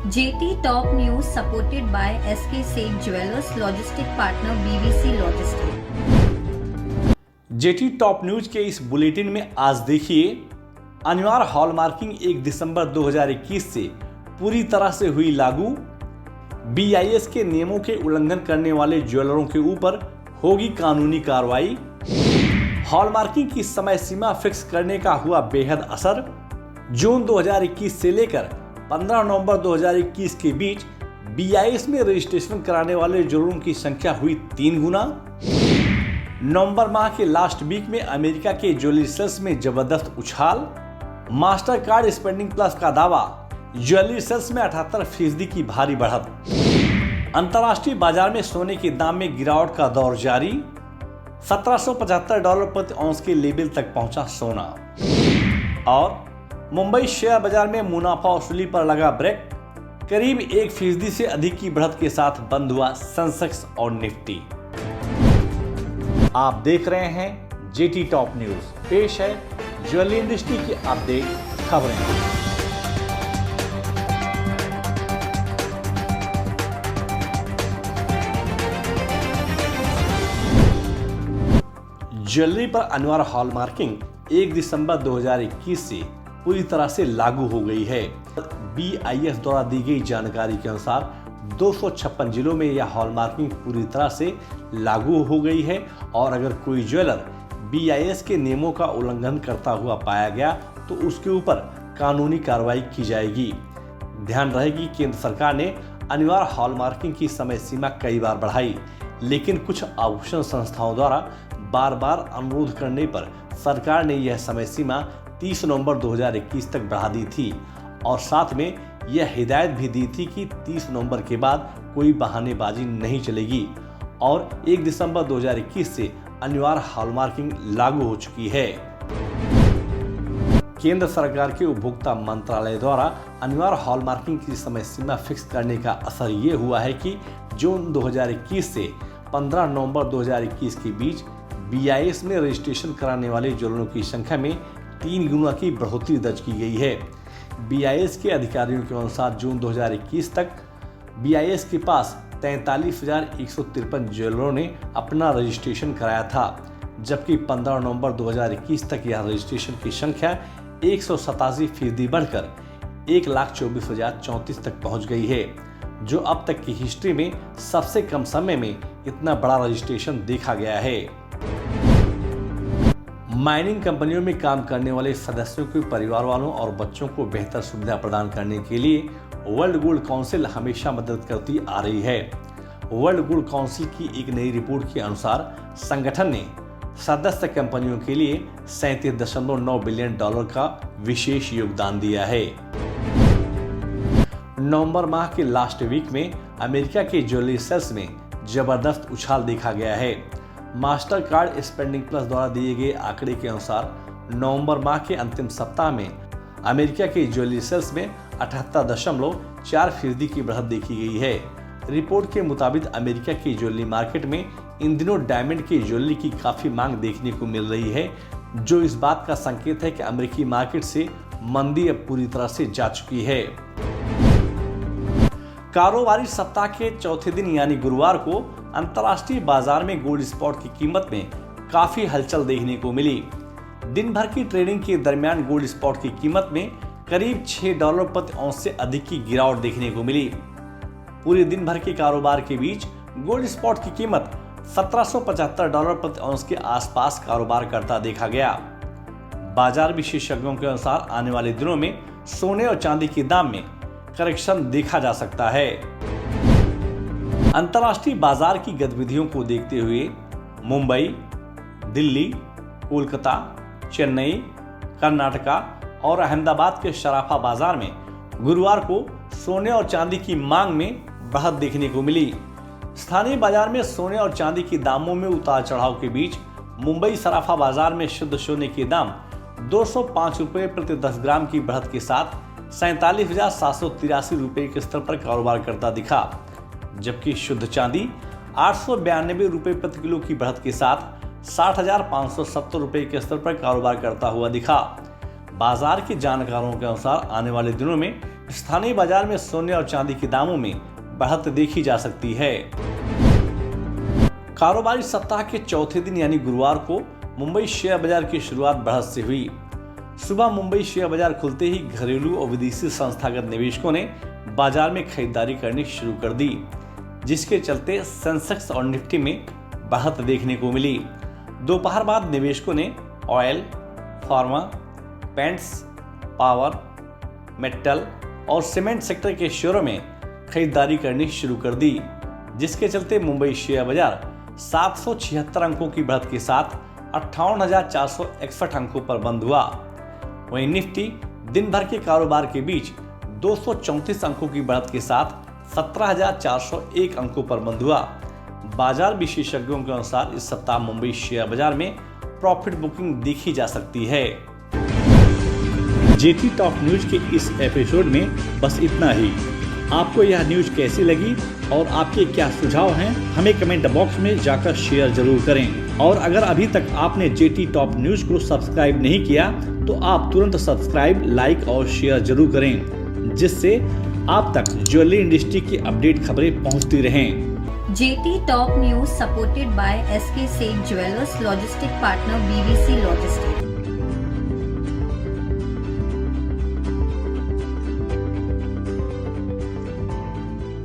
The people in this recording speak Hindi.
JT Top News supported by SK Seth Jewelers Logistic Partner BBC Logistics। Jetty top news के इस बुलेटिन में आज देखिए, अनिवार्य हॉलमार्किंग 1 दिसंबर 2021 से पूरी तरह से हुई लागू। BIS के नियमों के उल्लंघन करने वाले ज्वेलरों के ऊपर होगी कानूनी कार्रवाई। हॉलमार्किंग की समय सीमा फिक्स करने का हुआ बेहद असर। जून 2021 से लेकर 15 नवंबर 2021 के बीच BIS में रजिस्ट्रेशन कराने वाले ज्वेलरों की संख्या हुई 3 गुना। नवंबर माह के लास्ट वीक में अमेरिका के ज्वेलरी सेल्स में जबरदस्त उछाल। मास्टर कार्ड स्पेंडिंग प्लस का दावा, ज्वेलरी सेल्स में 78% की भारी बढ़त। अंतर्राष्ट्रीय बाजार में सोने के दाम में गिरावट का दौर जारी। $1775 प्रति औंस के लेवल तक पहुंचा सोना। और मुंबई शेयर बाजार में मुनाफा वसूली पर लगा ब्रेक। करीब 1% से अधिक की बढ़त के साथ बंद हुआ सेंसेक्स और निफ्टी। आप देख रहे हैं जेटी टॉप न्यूज। पेश है ज्वेलरी इंडस्ट्री की अपडेट खबरें। ज्वेलरी पर अनिवार्य हॉलमार्किंग 1 दिसंबर 2021 से पूरी तरह से लागू हो गई है। BIS द्वारा दी गई जानकारी के अनुसार 256 जिलों में यह हॉलमार्किंग पूरी तरह से लागू हो गई है और अगर कोई ज्वेलर BIS के नियमों का उल्लंघन करता हुआ पाया गया तो उसके ऊपर कानूनी कार्रवाई की जाएगी। ध्यान रहे कि केंद्र सरकार ने अनिवार्य हॉलमार्किंग की समय सीमा कई बार बढ़ाई, लेकिन कुछ आभूषण संस्थाओं द्वारा बार बार अनुरोध करने पर सरकार ने यह समय सीमा 30 नवंबर 2021 तक बढ़ा दी थी और साथ में यह हिदायत भी दी थी कि 30 नवंबर के बाद कोई बहानेबाजी नहीं चलेगी और 1 दिसंबर 2021 से अनिवार्य हॉलमार्किंग लागू हो चुकी है। केंद्र सरकार के उपभोक्ता मंत्रालय द्वारा अनिवार्य हॉलमार्किंग की समय सीमा फिक्स करने का असर ये हुआ है कि जून 2021 से 15 नवंबर 2021 के बीच BIS में रजिस्ट्रेशन कराने वाले ज्वेलरों की संख्या में 3 गुना की बढ़ोतरी दर्ज की गई है। BIS के अधिकारियों के अनुसार जून 2021 तक BIS के पास 43,153 ज्वेलरों ने अपना रजिस्ट्रेशन कराया था, जबकि 15 नवंबर 2021 तक यह रजिस्ट्रेशन की संख्या 187% बढ़कर 1,24,034 तक पहुंच गई है, जो अब तक की हिस्ट्री में सबसे कम समय में इतना बड़ा रजिस्ट्रेशन देखा गया है। माइनिंग कंपनियों में काम करने वाले सदस्यों के परिवार वालों और बच्चों को बेहतर सुविधा प्रदान करने के लिए वर्ल्ड गोल्ड काउंसिल हमेशा मदद करती आ रही है। वर्ल्ड गोल्ड काउंसिल की एक नई रिपोर्ट के अनुसार संगठन ने सदस्य कंपनियों के लिए $37.9 बिलियन का विशेष योगदान दिया है। नवंबर माह के लास्ट वीक में अमेरिका के ज्वेलरी सेल्स में जबरदस्त उछाल देखा गया है। मास्टर कार्ड स्पेंडिंग प्लस द्वारा दिए गए आंकड़े के अनुसार नवंबर माह के अंतिम सप्ताह में अमेरिका के ज्वेलरी सेल्स में 78.4% की बढ़त देखी गई है। रिपोर्ट के मुताबिक अमेरिका की ज्वेलरी मार्केट में इन दिनों डायमंड की ज्वेलरी की काफी मांग देखने को मिल रही है, जो इस बात का संकेत है कि अमेरिकी मार्केट से मंदी अब पूरी तरह से जा चुकी है। कारोबारी सप्ताह के चौथे दिन यानी गुरुवार को अंतर्राष्ट्रीय बाजार में गोल्ड स्पॉट की कीमत में काफी हलचल देखने को मिली। दिन भर की ट्रेडिंग के दरमियान गोल्ड स्पॉट की कीमत में करीब $6 प्रति औंस से अधिक की गिरावट देखने को मिली। पूरे दिन भर के कारोबार के बीच गोल्ड स्पॉट की कीमत $1775 प्रति औंस के आसपास कारोबार करता देखा गया। बाजार विशेषज्ञों के अनुसार आने वाले दिनों में सोने और चांदी के दाम में करेक्शन देखा जा सकता है। अंतर्राष्ट्रीय बाजार की गतिविधियों को देखते हुए मुंबई, दिल्ली, कोलकाता, चेन्नई, कर्नाटका और अहमदाबाद के शराफा बाजार में गुरुवार को सोने और चांदी की मांग में बढ़त देखने को मिली। स्थानीय बाजार में सोने और चांदी के दामों में उतार चढ़ाव के बीच मुंबई सराफा बाजार में शुद्ध सोने के दाम 205 रुपये प्रति 10 ग्राम की बढ़त के साथ 47,783 रुपये के स्तर पर कारोबार करता दिखा, जबकि शुद्ध चांदी 892 रुपये प्रति किलो की बढ़त के साथ 60,570 रुपये के स्तर पर कारोबार करता हुआ दिखा। बाजार के जानकारों के अनुसार आने वाले दिनों में स्थानीय बाजार में सोने और चांदी के दामों में बढ़त देखी जा सकती है। कारोबारी सप्ताह के चौथे दिन यानी गुरुवार को मुंबई शेयर बाजार की शुरुआत बढ़त से हुई। सुबह मुंबई शेयर बाजार खुलते ही घरेलू और विदेशी संस्थागत निवेशकों ने बाजार में खरीदारी करनी शुरू कर दी, जिसके चलते सेंसेक्स और निफ्टी में बढ़त देखने को मिली। दोपहर बाद निवेशकों ने oil, pharma, paints, power, metal और सीमेंट सेक्टर के शेयरों में खरीदारी करनी शुरू कर दी, जिसके चलते मुंबई शेयर बाजार 776 अंकों की बढ़त के साथ 58,461 अंकों पर बंद हुआ। वहीं निफ्टी दिन भर के कारोबार के बीच 234 अंकों की बढ़त के साथ 17,401 अंकों पर बंद हुआ। बाजार विशेषज्ञों के अनुसार इस सप्ताह मुंबई शेयर बाजार में प्रॉफिट बुकिंग देखी जा सकती है। जेटी टॉप न्यूज के इस एपिसोड में बस इतना ही। आपको यह न्यूज कैसी लगी और आपके क्या सुझाव हैं, हमें कमेंट बॉक्स में जाकर शेयर जरूर करें। और अगर अभी तक आपने जेटी टॉप न्यूज को सब्सक्राइब नहीं किया तो आप तुरंत सब्सक्राइब, लाइक और शेयर जरूर करें, जिससे आप तक ज्वेलरी इंडस्ट्री की अपडेट खबरें पहुंचती रहें। JT Top News supported by SK Seth Jewelers Logistic Partner BVC Logistics.